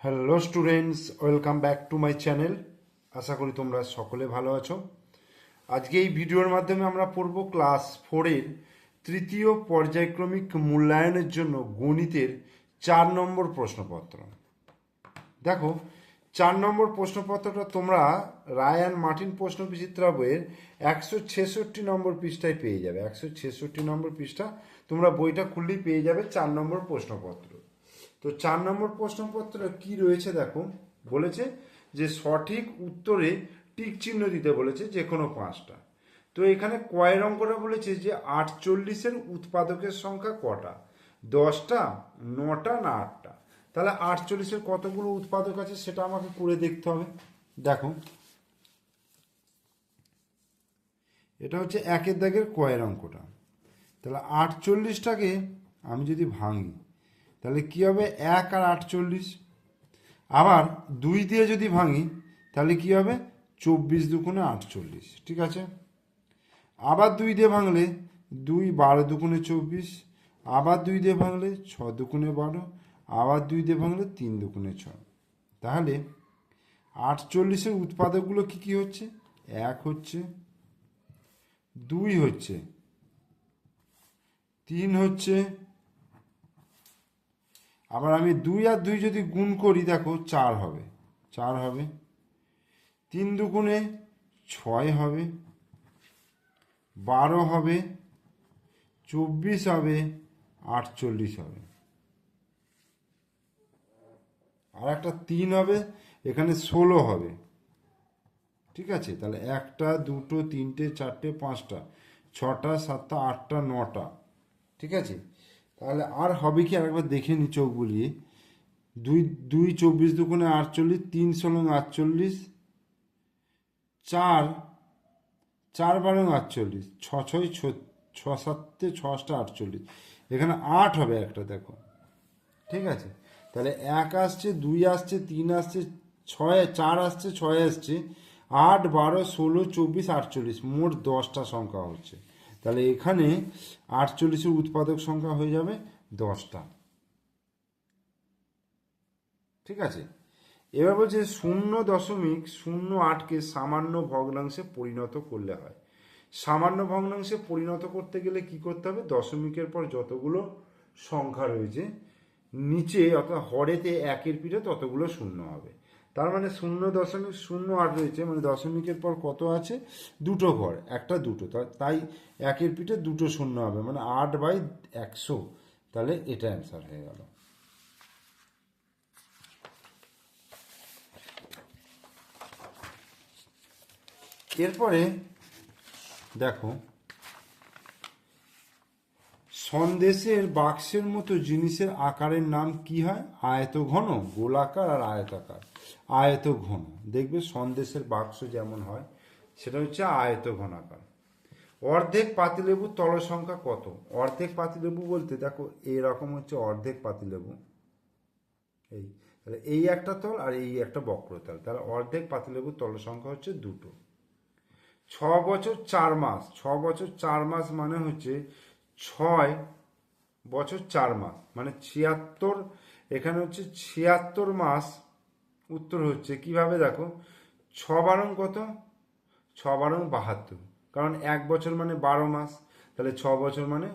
Hello students, welcome back to my channel. আশা করি তোমরা সকলে ভালো আছো। আজকে এই ভিডিওর মাধ্যমে আমরা পড়ব ক্লাস 4-এর তৃতীয় পর্যায়ক্রমিক মূল্যায়নের জন্য গণিতের 4 নম্বর প্রশ্নপত্র। দেখো, 4 নম্বর প্রশ্নপত্রটা তোমরা রায় অ্যান্ড মার্টিন প্রশ্ন বিচিত্রা বইয়ের 166 নম্বর পৃষ্ঠায় পেয়ে যাবে। 166 নম্বর পৃষ্ঠা তোমরা বইটা খুললেই পেয়ে যাবে 4 নম্বর প্রশ্নপত্র। তো 4 নম্বর প্রশ্নপত্র কি রয়েছে দেখো, বলেছে যে সঠিক উত্তরে টিক চিহ্ন দিতে বলেছে যে কোনো 5টা। তো এখানে কয়ের অঙ্কটা বলেছে যে 48-এর উৎপাদকের সংখ্যা কটা, 10টা, 9টা না 8টা। তাহলে 48-এর কতগুলো উৎপাদক আছে সেটা আমাকে করে দেখতে হবে। দেখো, এটা হচ্ছে 1-এর দাগের কয়ের অঙ্কটা। তাহলে 48টাকে আমি যদি ভাঙি তাহলে কী হবে, 1 আর 48। আবার 2 দিয়ে যদি ভাঙি তাহলে কী হবে, 24 দুগুণে 48। ঠিক আছে। আবার 2 দিয়ে ভাঙলে 2 12 দুগুণে 24। আবার 2 দিয়ে ভাঙলে 6 দুগুণে 12। আবার 2 দিয়ে ভাঙলে 3 দুগুণে 6। তাহলে 48-এর উৎপাদকগুলো কী কী হচ্ছে, 1 হচ্ছে, 2 হচ্ছে, 3 হচ্ছে। আবার আমি 2 আর 2 যদি গুণ করি দেখো 4 হবে, 4 হবে। 3 দুগুণে 6 হবে, 12 হবে, 24 হবে, 48 হবে। আর একটা 3 হবে, এখানে 16 হবে। ঠিক আছে। তাহলে 1টা, 2টো, 3টে, 4টে, 5টা, 6টা, 7টা, 8টা, 9টা। ঠিক আছে। তাহলে আর হবে কি, আরেকবার দেখে নি চোখ বুলিয়ে। 2 2 24 দুগুণে 48, 3 16 48, 4 4 12 48, 6 6 6 7 6 48। এখানে 8 হবে একটা, দেখো। ঠিক আছে। তাহলে 1 আসছে, 2 আসছে, 3 আসছে, 4 আসছে, 6 আসছে, 8 12 16 24 48, মোট 10টা সংখ্যা হচ্ছে। তাহলে এখানে 48-এর উৎপাদক সংখ্যা হয়ে যাবে 10টা। ঠিক আছে। এবার বলছে 0.08কে সামান্য ভগ্নাংশে পরিণত করলে হয়। সামান্য ভগ্নাংশে পরিণত করতে গেলে কি করতে হবে, দশমিকের পর যতগুলো সংখ্যা রয়েছে নিচে অর্থাৎ হরেতে 1-এর পিঠে ততগুলো শূন্য হবে। তার মানে 0.08 রয়েছে, মানে দশমিকের পর কত আছে, দুটো ঘর, একটা দুটো, তাই 1-এর পিঠে দুটো শূন্য হবে, মানে 8/100। তাহলে এটা অ্যান্সার হয়ে গেল। এরপরে দেখো, সন্দেশের বাক্সের মতো জিনিসের আকারের নাম কি হয়, আয়তঘন, গোলাকার আর আয়তাকার। আয়তঘন, দেখবে সন্দেশের বাক্স যেমন হয় সেটা হচ্ছে আয়তঘনাকার। অর্ধেক পাতিলেবুর তল সংখ্যা কত, অর্ধেক পাতিলেবু বলতে দেখো এরকম হচ্ছে অর্ধেক পাতিলেবু, এই তাহলে এই একটা তল আর এই একটা বক্রতল, তাহলে অর্ধেক পাতিলেবুর তল সংখ্যা হচ্ছে 2টো। 6 বছর 4 মাস, 6 বছর 4 মাস মানে হচ্ছে 6 বছর 4 মাস, মানে 76। এখানে হচ্ছে 76 মাস। উত্তর হচ্ছে কিভাবে, দেখো 6 বারং কত, 6 বারং 72, কারণ 1 বছর মানে 12 মাস। তাহলে 6 বছর মানে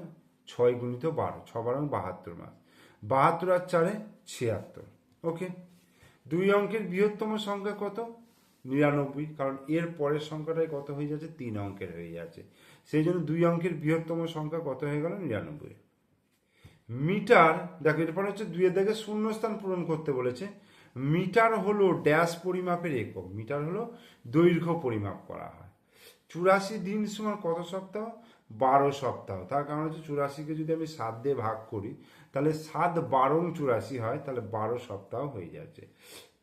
6 × 12, 6 বারং 72 মাস। 72 আর 4-এ 76। ওকে। 2 অঙ্কের বৃহত্তম সংখ্যা কত, 99, কারণ এর পরের সংখ্যাটাই কত হয়ে যাচ্ছে, 3 অঙ্কের হয়ে যাচ্ছে। সেই জন্য 2 অঙ্কের বৃহত্তম সংখ্যা কত হয়ে গেল, 99। মিটার, দেখো এরপরে হচ্ছে 2-এর দাগে শূন্যস্থান পূরণ করতে বলেছে। মিটার হলো ড্যাশ পরিমাপের একক, মিটার হলো দৈর্ঘ্য পরিমাপ করা হয়। 84 দিন সমান কত সপ্তাহ, 12 সপ্তাহ। তার কারণ হচ্ছে 84-কে যদি আমি 7 দিয়ে ভাগ করি তাহলে 7 বারং 84 হয়, তাহলে 12 সপ্তাহ হয়ে যাচ্ছে।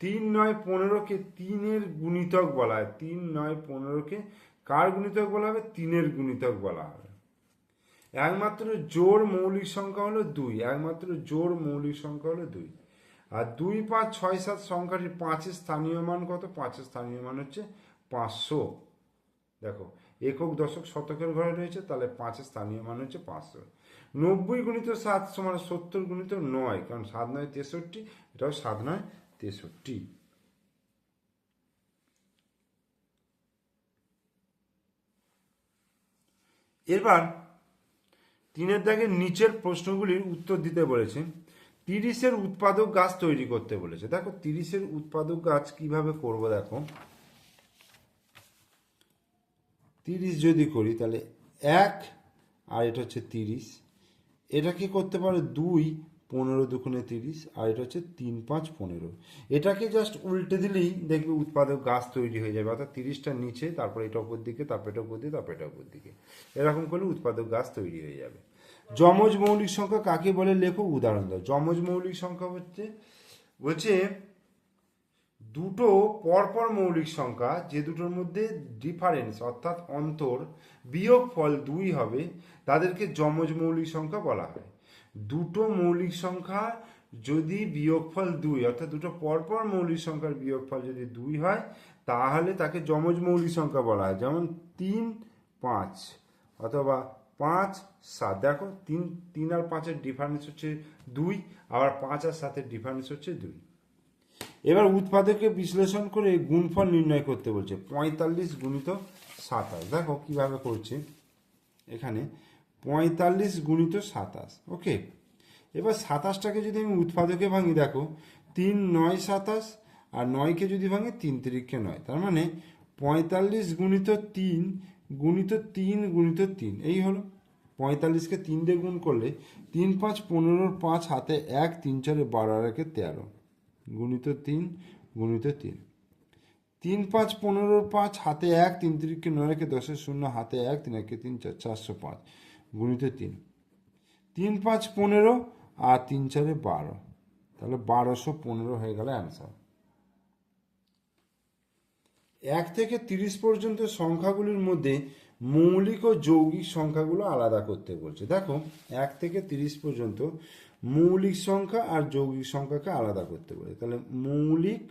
3 9 15-কে 3-এর গুণিতক বলা হয়। 3 9 15-কে কার গুণিতক বলা হবে, 3-এর গুণিতক বলা হবে। একমাত্র জোড় মৌলিক সংখ্যা হলো 2, একমাত্র জোড় মৌলিক সংখ্যা হলো 2। আর 2 5 6 7 সংখ্যাটির 5-এর স্থানীয় মান কত, 5-এর স্থানীয় মান হচ্ছে 500। দেখো একক দশক শতকের ঘরে রয়েছে, তাহলে 5-এর স্থানীয় মান হচ্ছে 500। 90 × 7 = 70 × 9, কারণ 7 9 63, এটাও 7 9 63। এবার 3 দাগের নিচের প্রশ্নগুলির উত্তর দিতে বলেছে। 30-এর উৎপাদক গাছ তৈরি করতে বলেছে। দেখো 30-এর উৎপাদক গাছ কিভাবে করব, দেখো 30 যদি করি তাহলে 1 আর এটা হচ্ছে 30, এটা কি করতে পারে 2, 15 দুগুণে 30, আর এটা হচ্ছে 3 5 15। এটাকে জাস্ট উল্টে দিলেই দেখবে উৎপাদক গাছ তৈরি হয়ে যাবে, অর্থাৎ 30টা নিচে, তারপর এটা উপর দিকে, তারপর এটা উপর দিকে, তারপর এটা উপর দিকে, এরকম করলে উৎপাদক গাছ তৈরি হয়ে যাবে। যমজ মৌলিক সংখ্যা কাকে বলে লেখো, উদাহরণ দাও। যমজ মৌলিক সংখ্যা বলছে দুটো পরপর মৌলিক সংখ্যা যে দুটোর মধ্যে ডিফারেন্স অর্থাৎ অন্তর বিয়োগফল 2 হবে তাদেরকে যমজ মৌলিক সংখ্যা বলা হয়। দুটো মৌলিক সংখ্যা যদি বিয়োগফল 2 অর্থাৎ দুটো পরপর মৌলিক সংখ্যার বিয়োগফল যদি 2 হয় তাহলে তাকে যমজ মৌলিক সংখ্যা বলা হয়। যেমন 3 5 অথবা 5 7। দেখো 3 আর 5-এর ডিফারেন্স হচ্ছে 2, আবার 5 আর 7-এর ডিফারেন্স হচ্ছে 2। এবার উৎপাদকে বিশ্লেষণ করে গুণফল নির্ণয় করতে বলছে। 45 গুণিত 27। দেখো কিভাবে করছে, এখানে 45 গুণিত 27। ওকে, এবার 27টাকে যদি আমি উৎপাদকে ভাঙি, দেখো 3 9 27, আর 9কে যদি ভাঙি 3 3 9, তার মানে 45 গুণিত 3 গুণিত 3 গুণিত 3, এই হলো। 45কে 3 দিয়ে গুণ করলে 3 5 15, 5 হাতে 1, 3 4 12 আর 1 13 গুণিত 3 গুণিত 3। 3 5 15, 5 হাতে 1, 3 3 9, 10 0 হাতে 1, 3 1 3 4 405 গুণিত 3। 3 5 15 আর 3 4 12, তাহলে 1215 হয়ে গেল অ্যান্সার। 1 থেকে 30 পর্যন্ত সংখ্যাগুলির মধ্যে মৌলিক ও যৌগিক সংখ্যাগুলো আলাদা করতে বলছে। দেখো 1 থেকে 30 পর্যন্ত মৌলিক সংখ্যা আর যৌগিক সংখ্যাকে আলাদা করতে বলে। তাহলে মৌলিক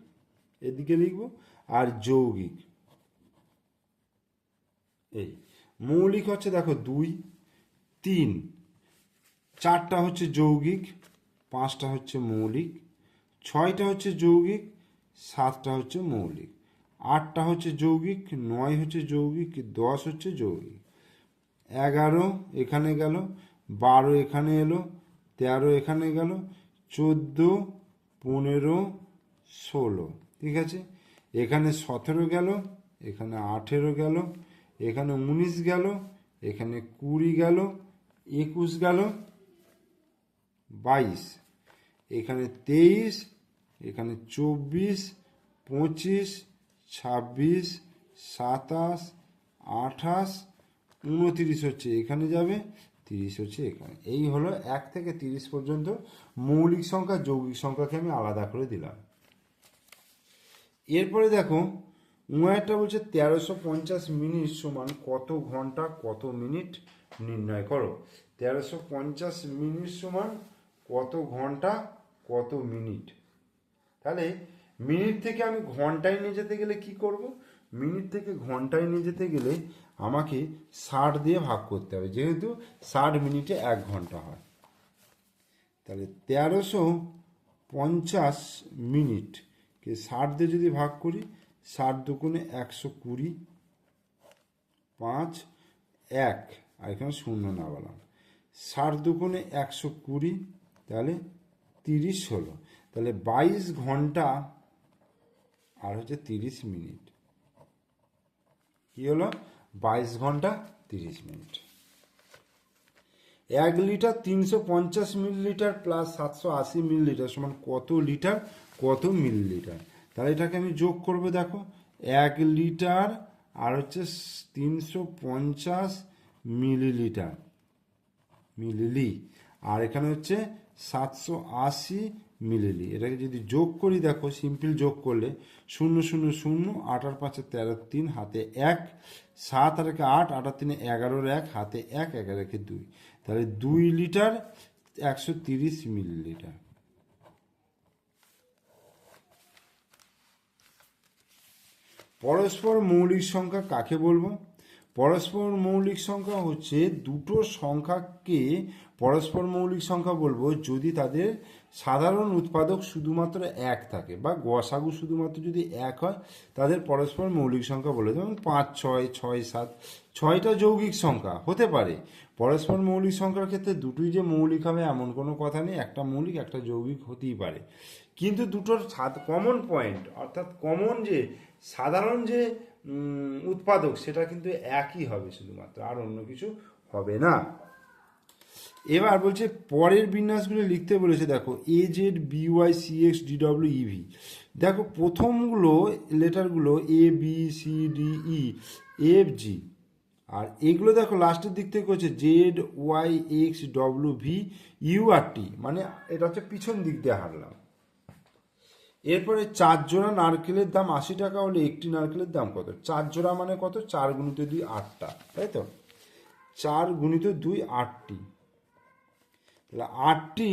এদিকে লিখব আর যৌগিক। এই মৌলিক হচ্ছে দেখো 2 3, 4টা হচ্ছে যৌগিক, 5টা হচ্ছে মৌলিক, 6টা হচ্ছে যৌগিক, 7টা হচ্ছে মৌলিক, 8টা হচ্ছে যৌগিক, 9 হচ্ছে যৌগিক, 10 হচ্ছে যৌগিক, 11 এখানে গেল, 12 এখানে এলো, 13 এখানে গেল, 14 15 16, ঠিক আছে। এখানে 17 গেল, এখানে 18 গেল, এখানে 19 গেল, এখানে 20 গেল, 21 গেল, 22, এখানে 23, এখানে 24 25 26 27 28 29 হচ্ছে এখানে যাবে, 30 হচ্ছে এখানে। এই হলো 1 থেকে 30 পর্যন্ত মৌলিক সংখ্যা, যৌগিক সংখ্যাকে আমি আলাদা করে দিলাম। এরপরে দেখো উমায়টা বলছে 1350 মিনিট সমান কত ঘন্টা কত মিনিট নির্ণয় করো। 1350 মিনিট সমান কত ঘন্টা কত মিনিট। তাহলে মিনিট থেকে আমি ঘন্টায় নিয়ে যেতে গেলে কি করব, মিনিট থেকে ঘন্টায় নিয়ে যেতে গেলে আমাকে 60 দিয়ে ভাগ করতে হবে, যেহেতু 60 মিনিটে 1 ঘন্টা হয়। তাহলে 1350 মিনিটকে 60 দিয়ে যদি ভাগ করি, 60 দুগুণে 120, 5 1, আর এখানে শূন্য না বললাম, 60 দুগুণে 120, তাহলে 30 হলো। তাহলে 22 ঘন্টা আর হচ্ছে 30 মিনিট। কি হলো, 22 ঘন্টা 30 minute. 1 litre 350 millilitre plus 780 millilitre সমান কত লিটার কত মিলিলিটার। তাহলে এটাকে আমি যোগ করবো। দেখো 1 লিটার আর হচ্ছে 350 মিলিলিটার মিলিলি, আর এখানে হচ্ছে 780 মিলিলি। এটাকে যদি যোগ করি, দেখো সিম্পল যোগ করলে 0 0 0, 8 আর 5 13 3 হাতে 1, 7 আর 8, 8 আর 3 11 1 হাতে 1, 11 2, তাহলে 2 লিটার 130 মিলিলিটার। পরস্পর মৌলিক সংখ্যা কাকে বলবো, পরস্পর মৌলিক সংখ্যা হচ্ছে দুটো সংখ্যাকে পরস্পর মৌলিক সংখ্যা বলবো যদি তাদের সাধারণ উৎপাদক শুধুমাত্র এক থাকে বা গসাগু শুধুমাত্র যদি এক হয়, তাদের পরস্পর মৌলিক সংখ্যা বলে। যেমন 5, 6, 6, 7, 6টা যৌগিক সংখ্যা হতে পারে। পরস্পর মৌলিক সংখ্যার ক্ষেত্রে দুটোই যে মৌলিক হবে এমন কোনো কথা নেই, একটা মৌলিক একটা যৌগিক হতেই পারে, কিন্তু দুটোর কমন পয়েন্ট অর্থাৎ কমন যে সাধারণ যে উৎপাদক সেটা কিন্তু একই হবে শুধুমাত্র, আর অন্য কিছু হবে না। এবার বলছে পরের বিন্যাসগুলো লিখতে বলেছে। দেখো AZ BY CX DW EV, দেখো প্রথমগুলো লেটারগুলো ABCDE FG, আর এগুলো দেখো লাস্টের দিক থেকে হচ্ছে ZYXWVURT, মানে এটা হচ্ছে পিছন দিক দিয়ে হারলাম। এরপরে 4 জোড়া নারকেলের দাম 80 টাকা হলে একটি নারকেলের দাম কত? 4 জোড়া মানে কত? 4 গুণিত 2 8টা, তাই তো? 4 গুণিত 2 8টি, তাহলে 8টি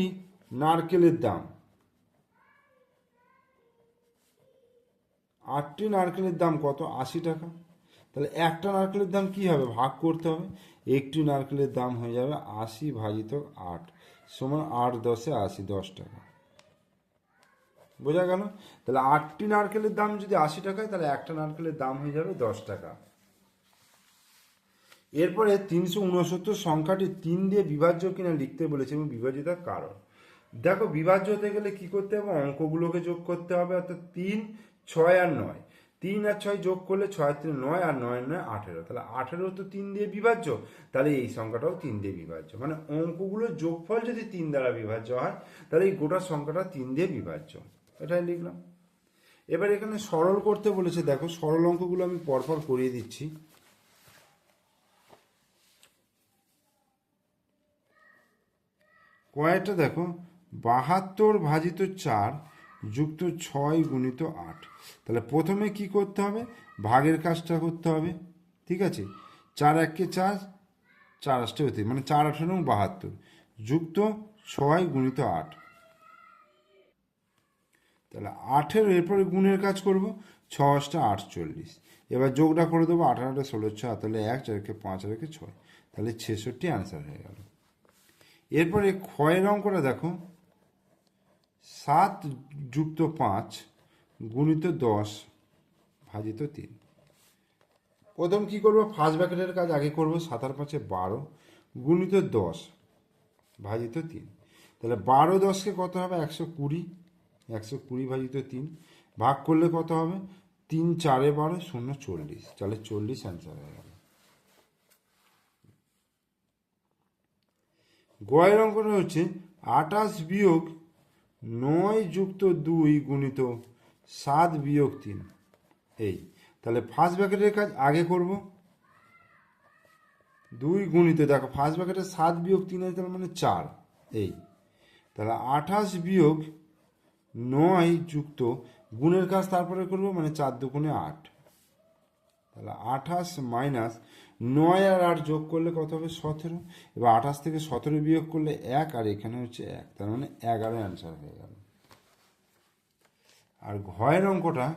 নারকেলের দাম, 8টি নারকেলের দাম কত? 80 টাকা। তাহলে একটা নারকেলের দাম কি হবে? ভাগ করতে হবে। একটি নারকেলের দাম হয়ে যাবে 80 ভাজিত 8 সমান 8 10 80, 10 টাকা। বোঝা গেল? তাহলে 8টি নারকেলের দাম যদি 80 টাকায়, তাহলে একটা নারকেলের দাম হয়ে যাবে 10 টাকা। এরপরে 369 সংখ্যাটি 3 দিয়ে বিভাজ্য কিনা লিখতে বলেছে এবং বিভাজিতার কারণ। দেখো বিভাজ্য হতে গেলে কি করতে হবে? অঙ্কগুলোকে যোগ করতে হবে, অর্থাৎ 3, 6 আর 9, 3 আর 6 যোগ করলে 6 3 9 আর 9 9 18, তাহলে 18 তো 3 দিয়ে বিভাজ্য, তাহলে এই সংখ্যাটাও 3 দিয়ে বিভাজ্য। মানে অঙ্কগুলোর যোগফল যদি 3 দ্বারা বিভাজ্য হয়, তাহলে এই গোটা সংখ্যাটা 3 দিয়ে বিভাজ্য, এটাই লিখলাম। এবার এখানে সরল করতে বলেছে। দেখো সরল অঙ্কগুলো আমি পরপর করিয়ে দিচ্ছি। কয়েকটা দেখো 72 ভাজিত 4 যুক্ত 6 গুণিত 8, তাহলে প্রথমে কি করতে হবে? ভাগের কাজটা করতে হবে, ঠিক আছে? 4 1 4, 4 8 হতে মানে 4 18 72 যুক্ত 6 গুণিত 8, তাহলে 8-এর এরপরে গুণের কাজ করব, 6 8 48, এবার যোগটা করে দেবো, 8 8 16 6, তাহলে 1 4 5 আর 6, তাহলে 66 আনসার হয়ে গেল। এরপরে ক্ষয়ের অঙ্কটা দেখো 7 যুক্ত 5 গুণিত 10 ভাজিত 3। প্রথম কি করব? ফার্স্ট ব্র্যাকেটের কাজ আগে করব। 7 আর 5 12 গুণিত 10 ভাজিত 3, তাহলে 12 10কে কত হবে? 120, 120 ভাজিত 3 ভাগ করলে কত হবে? 3 4 12 0 40, তাহলে 40 অ্যান্সার হয়ে গেল। গয়ের অঙ্কটা হচ্ছে 28 বিয়োগ 9 যুক্ত 2 গুণিত 7 বিয়োগ 3, এই তাহলে ফার্স্ট ব্র্যাকেটের কাজ আগে করব। 2 গুণিত, দেখো ফার্স্ট ব্র্যাকেটে 7 বিয়োগ 3 আছে, তার মানে 4, এই তাহলে 28 বিয়োগ 9 যুক্ত গুণের কাজ তারপরে করব, মানে 4 2 8, তাহলে 28 মাইনাস 9 আর 8 যোগ করলে কত হবে? 17। এবার 28 থেকে 17 বিয়োগ করলে 1, আর এখানে হচ্ছে 1, তার মানে 11 অ্যান্সার হয়ে গেল। আর ঘয়ের অঙ্কটা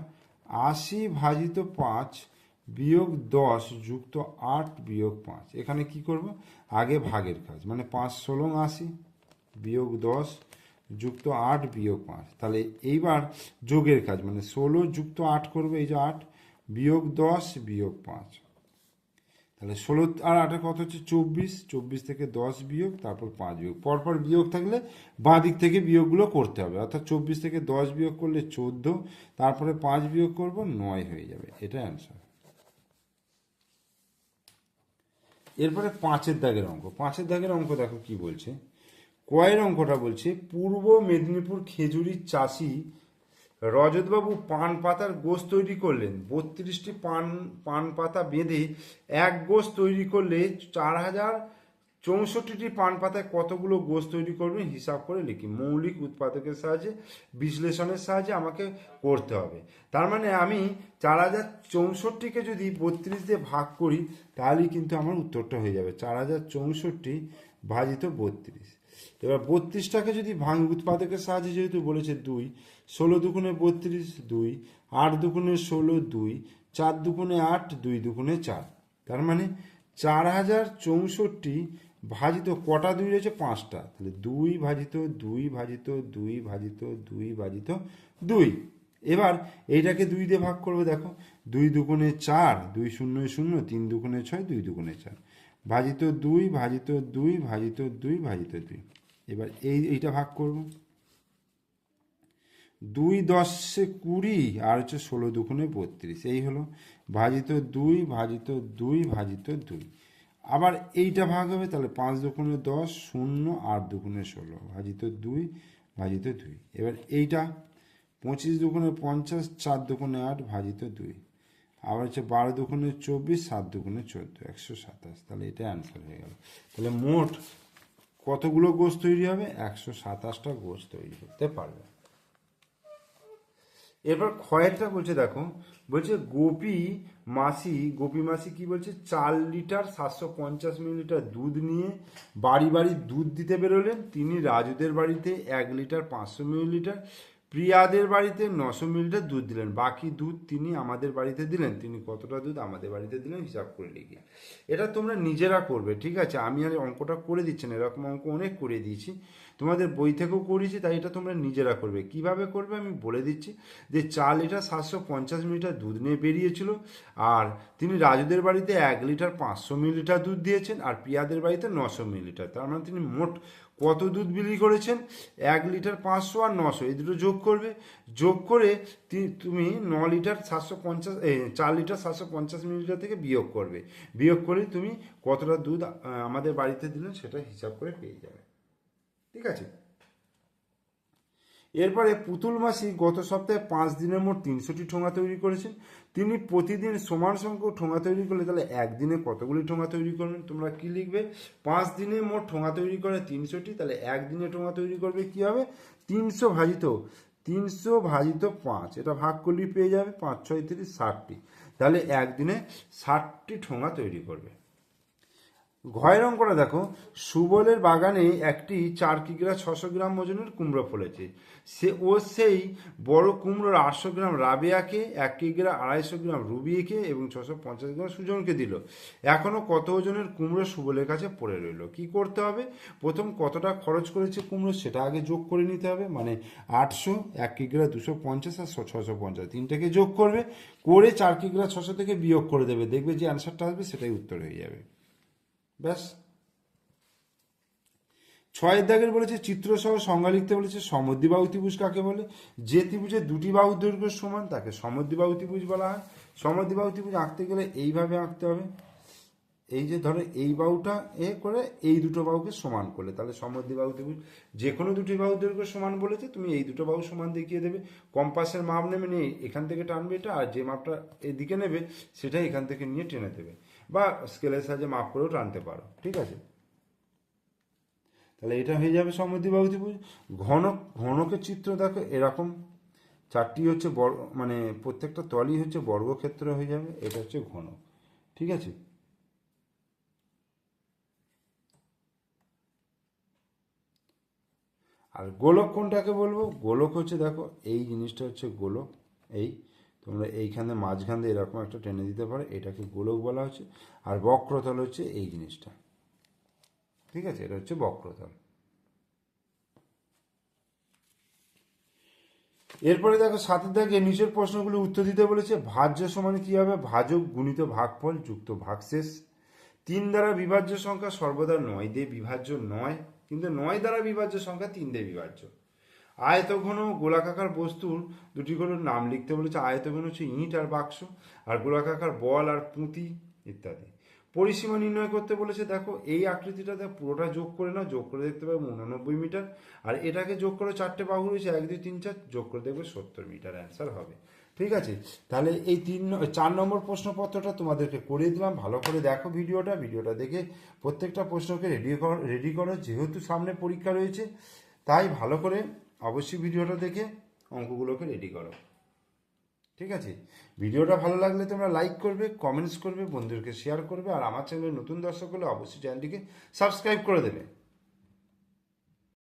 80 ভাজিত 5 বিয়োগ 10 যুক্ত 8 বিয়োগ 5, এখানে কি করব? আগে ভাগের কাজ, মানে 5 16 80 বিয়োগ 10 যুক্ত 8 বিয়োগ 5, তাহলে এইবার যোগের কাজ, মানে 16 যুক্ত 8 করবে, এই যে 8 বিয়োগ 10 বিয়োগ 5, তাহলে 16 আর 8 কত হচ্ছে? 24, 24 থেকে 10 বিয়োগ তারপর 5 বিয়োগ, পরপর বিয়োগ থাকলে বাঁ দিক থেকে বিয়োগগুলো করতে হবে, অর্থাৎ 24 থেকে 10 বিয়োগ করলে 14, তারপরে 5 বিয়োগ করব 9 হয়ে যাবে, এটা অ্যান্সার। এরপরে 5-এর দাগের অঙ্ক। 5-এর দাগের অঙ্ক দেখো কি বলছে। কয়ের অঙ্কটা বলছে পূর্ব মেদিনীপুর খেজুরির চাষি রজতবাবু পান পাতার গোছ তৈরি করলেন। 32টি পান পাতা বেঁধে এক গোছ তৈরি করলে 4064টি পান পাতায় কতগুলো গোছ তৈরি করবেন হিসাব করে লিখি। মৌলিক উৎপাদকের সাহায্যে বিশ্লেষণের সাহায্যে আমাকে করতে হবে। তার মানে আমি 4064কে যদি 32 দিয়ে ভাগ করি তাহলেই কিন্তু আমার উত্তরটা হয়ে যাবে 4064 ভাজিত 32। এবার 32টাকে যদি উৎপাদকের সাহায্যে যেহেতু বলেছে 2, 16 দুগুণে 32 2, 8 দুগুণে 16 2, 4 দুগুণে 8, 2 দুগুণে 4, তার মানে 4064 ভাজিত কটা দুই রয়েছে 5টা, তাহলে 2 ভাজিত 2 ভাজিত 2 ভাজিত 2 ভাজিত 2। এবার এইটাকে 2 দিয়ে ভাগ করবে, দেখো 2 দুগুণে 4, 2 শূন্য 0, 3 দুগুণে 6, 2 দুগুণে 4, ভাজিত 2 ভাজিত 2 ভাজিত 2 ভাজিত 2। এবার এইটা ভাগ করব, 2 10 20 আর হচ্ছে 16 দুগুণে 32, এই হলো ভাজিত 2 ভাজিত 2 ভাজিত 2। আবার এইটা ভাগ হবে, তাহলে 5 দুগুণে 10, 0 8 দুগুণে 16 ভাজিত 2 ভাজিত 2। এবার এইটা 25 দুগুণে 50, 4 দুগুণে 8 ভাজিত 2। আবার হচ্ছে 12 দুগুণে 24, 7 দুগুণে 14, 127। তাহলে এটা অ্যান্সার হয়ে গেল। তাহলে মোট কতগুলো গোছ তৈরি হবে? 127টা গোছ তৈরি করতে পারবে। এরপর ক্ষয়েরটা বলছে, দেখো বলছে গোপী মাসি কি বলছে, 4 লিটার 750 মিলিলিটার দুধ নিয়ে বাড়ি বাড়ি দুধ দিতে বেরোলেন। তিনি রাজুদের বাড়িতে 1 লিটার 500 মিলিলিটার, প্রিয়াদের বাড়িতে 900 মিলিলিটার দুধ দিলেন। বাকি দুধ তিনি আমাদের বাড়িতে দিলেন। তিনি কতটা দুধ আমাদের বাড়িতে দিলেন হিসাব করে লিখি। এটা তোমরা নিজেরা করবে, ঠিক আছে? আমি আর অঙ্কটা করে দিচ্ছি না, এরকম অঙ্ক অনেক করে দিয়েছি, তোমাদের বই থেকেও করিয়েছি, তাই এটা তোমরা নিজেরা করবে। কিভাবে করবে আমি বলে দিচ্ছি। যে 4 লিটার 750 মিলিলিটার দুধ নিয়ে বেরিয়েছিল, আর তিনি রাজুদের বাড়িতে 1 লিটার 500 মিলিলিটার দুধ দিয়েছেন, আর প্রিয়াদের বাড়িতে 900 মিলিলিটার। তার মানে তিনি মোট কত দুধ বিক্রি করেছেন? 1 লিটার 500 আর 900, এই দুটো যোগ করবে। যোগ করে তুমি 9 লিটার 750 4 লিটার 750 মিলিলিটার থেকে বিয়োগ করবে। বিয়োগ করে তুমি কতটা দুধ আমাদের বাড়িতে দিলেন সেটা হিসাব করে পেয়ে যাবে, ঠিক আছে? এরপরে পুতুল মাসি গত সপ্তাহে 5 দিনের মোট 300টি ঠোঙা তৈরি করেছেন। তিনি প্রতিদিন সমান সংখ্যক ঠোঙা তৈরি করলে তাহলে একদিনে কতগুলি ঠোঙা তৈরি করবেন? তোমরা কি লিখবে? 5 দিনে মোট ঠোঙা তৈরি করে 300টি, তাহলে একদিনে ঠোঙা তৈরি করবে কি হবে? 300 ভাজিত 5, এটা ভাগ করলেই পেয়ে যাবে 5 6 30 60টি। তাহলে একদিনে 60টি ঠোঙা তৈরি করবে। ঘয়ের অঙ্কটা দেখো, সুবলের বাগানে একটি 4 কিগ্রা 600 গ্রাম ওজনের কুমড়ো ফলেছে। সেই বড় কুমড়োর 800 গ্রাম রাবেয়াকে, 1 কিগ্রা 250 গ্রাম রুবিকে এবং 650 গ্রাম সুজনকে দিল। এখনো কত ওজনের কুমড়ো সুবলের কাছে পড়ে রইল? কি করতে হবে? প্রথম কতটা খরচ করেছে কুমড়ো সেটা আগে যোগ করে নিতে হবে, মানে 800, 1 কিগ্রা 250 আর 650, তিনটাকে যোগ করবে, করে 4 কিগ্রা 600 থেকে বিয়োগ করে দেবে। দেখবে যে অ্যান্সারটা আসবে সেটাই উত্তর হয়ে যাবে। ব্যাস। 6 দাগের বলেছে চিত্রসহ সংজ্ঞা লিখতে বলেছে। সমদ্বিবাহু ত্রিভুজ কাকে বলে? যে ত্রিভুজের দুটি বাহুর দৈর্ঘ্য সমান তাকে সমদ্বিবাহু ত্রিভুজ বলা হয়। সমদ্বিবাহু ত্রিভুজ আঁকতে গেলে এইভাবে আঁকতে হবে। এই যে ধরো এই বাহুটা করে এই দুটো বাহুকে সমান করলে তাহলে সমদ্বিবাহু ত্রিভুজ। যে কোনো দুটি বাহুর দৈর্ঘ্য সমান বলেছে, তুমি এই দুটো বাহু সমান দেখিয়ে দেবে। কম্পাসের মাপ নেবে, নিয়ে এখান থেকে টানবে এটা, আর যে মাপটা এদিকে নেবে সেটাই এখান থেকে নিয়ে টেনে দেবে, বা স্কেলের সাহায্যে মাপ করেও টানতে পারো, ঠিক আছে? তাহলে এটা হয়ে যাবে সমদ্বিবাহু ত্রিভুজ। ঘনকের চিত্র দেখো এরকম, 4টি হচ্ছে মানে প্রত্যেকটা তলই হচ্ছে বর্গক্ষেত্র হয়ে যাবে। এটা হচ্ছে ঘনক, ঠিক আছে? আর গোলক কোনটাকে বলবো? গোলক হচ্ছে, দেখো এই জিনিসটা হচ্ছে গোলক। এই তোমরা এইখানে মাঝখান দিয়ে এরকম একটা টেনে দিতে পারো, এটাকে গোলক বলা হচ্ছে। আর বক্রতল হচ্ছে এই জিনিসটা, ঠিক আছে? এটা হচ্ছে বক্রতল। এরপরে দেখো 7 দাগে নিচের প্রশ্নগুলো উত্তর দিতে বলেছে। ভাজ্য সমান কি হবে? ভাজক গুণিত ভাগফল যুক্ত ভাগশেষ। 3 দ্বারা বিভাজ্য সংখ্যা সর্বদা 9 দিয়ে বিভাজ্য নয়, কিন্তু 9 দ্বারা বিভাজ্য সংখ্যা 3 দিয়ে বিভাজ্য। আয়তঘন গোলাকার বস্তুর দুটি করে নাম লিখতে বলেছে। আয়তঘন হচ্ছে ইট আর বাক্স, আর গোলাকার বল আর পুঁতি ইত্যাদি। পরিসীমা নির্ণয় করতে বলেছে। দেখো এই আকৃতিটা পুরোটা যোগ করে নাও, যোগ করে দেখতে পাবে 89 মিটার, আর এটাকে যোগ করে 4টে বাহু রয়েছে 1 2 3 4, যোগ করে দেখবে 70 মিটার অ্যান্সার হবে, ঠিক আছে? তাহলে এই 4 নম্বর প্রশ্নপত্রটা তোমাদেরকে করে দিলাম। ভালো করে দেখো ভিডিওটা দেখে প্রত্যেকটা প্রশ্নকে রেডি করো। যেহেতু সামনে পরীক্ষা রয়েছে তাই ভালো করে অবশ্যই ভিডিওটা দেখে অঙ্কগুলোকে রেডি করো, ঠিক আছে? ভিডিওটা ভালো লাগলে তোমরা লাইক করবে, কমেন্টস করবে, বন্ধুদেরকে শেয়ার করবে, আর আমার চ্যানেলে নতুন দর্শক হলে অবশ্যই চ্যানেলটিকে সাবস্ক্রাইব করে দেবে।